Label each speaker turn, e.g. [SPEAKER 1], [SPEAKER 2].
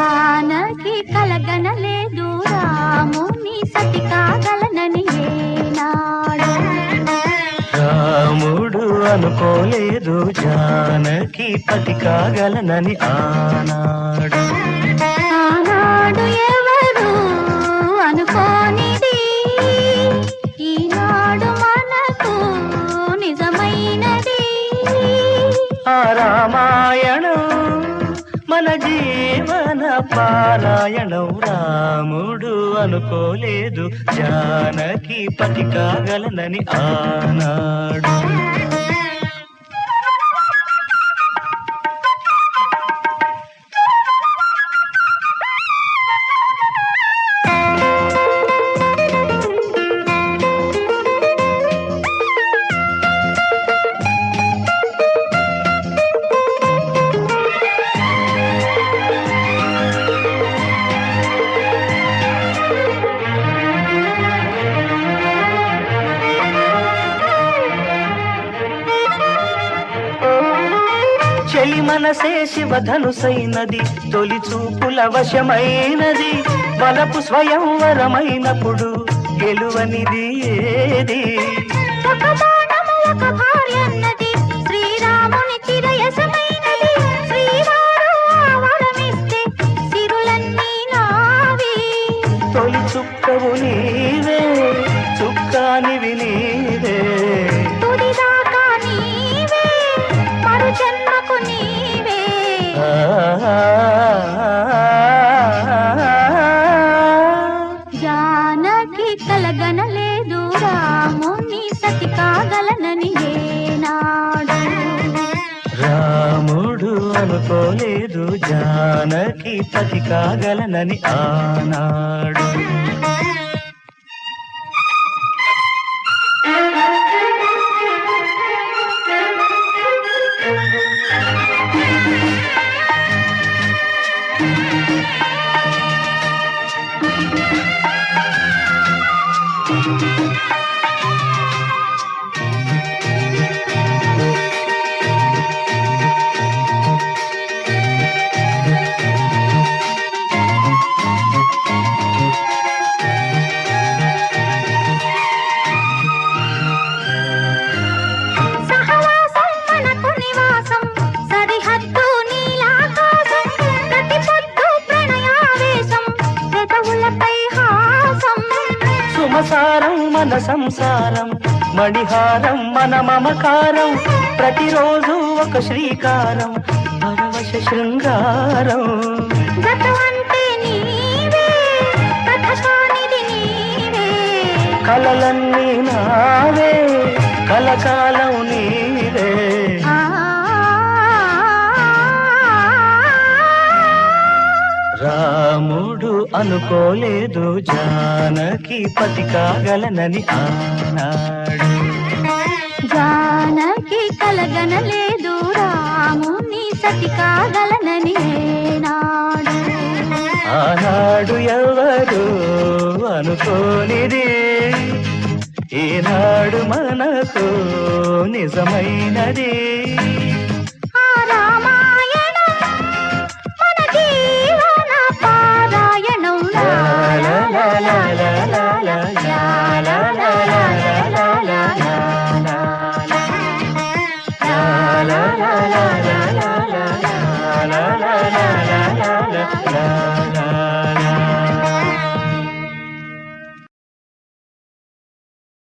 [SPEAKER 1] జానకి కలగనలేదు రాముని సతి కాగలనని ఏనాడు.
[SPEAKER 2] రాముడు అనుకోలేదు జానకి పతి కాగలనని ఆనాడు.
[SPEAKER 1] ఆనాడు ఎవరు అనుకోనిది ఈనాడు మనకు నిజమైనది.
[SPEAKER 2] ఆ రామాయణం మన జీవన పారాయణం. రాముడు అనుకోలేదు జానకి పతి కాగలనని ఆనాడు. చెలి మనసే శివధనుసైనది, తొలి చూపుల వశమైనది. బలపు స్వయంవరమైనప్పుడు గెలువనిది ఏది?
[SPEAKER 1] ఒక బాణము ఒక భార్య అన్నది, శ్రీరాముని చిరయసమైనది. శ్రీవారు వరమిస్తే సిరులన్నీ నావి.
[SPEAKER 2] తొలి చుక్కవు నీవే, చుక్కానివి నీవే.
[SPEAKER 1] తుదిదాకా నీవే, మరు జన్మకు నీవే. జానకి కలగనలేదు రాముని సతి కాగలనని ఏనాడు.
[SPEAKER 2] రాముడు అనుకోలేదు జానకి పతి కాగలనని ఆనాడు.
[SPEAKER 1] సహవాసం మనకు నివాసం, సరిహద్దు నీలాకాశం. ప్రతి పొద్దు ప్రణయావేశం, పెదవులపై హాసం.
[SPEAKER 2] సుమసారం మన సంసారం, మణిహారం మన మమకారం. ప్రతిరోజు ఒక శ్రీకారం, పరవశ శృంగారం.
[SPEAKER 1] గతం అంటే నీవే, కథ కానిది నీవే.
[SPEAKER 2] కలలన్నీ నావే, కలకాలం నీవే. రాముడు అనుకోలేదు జానకి పతి కాగలనని ఆనాడు.
[SPEAKER 1] జానకి కలగనలేదు రాముని సతి కాగలనని ఏనాడు.
[SPEAKER 2] ఆనాడు ఎవరు అనుకోనిది ఈనాడు మనకు నిజమైనది.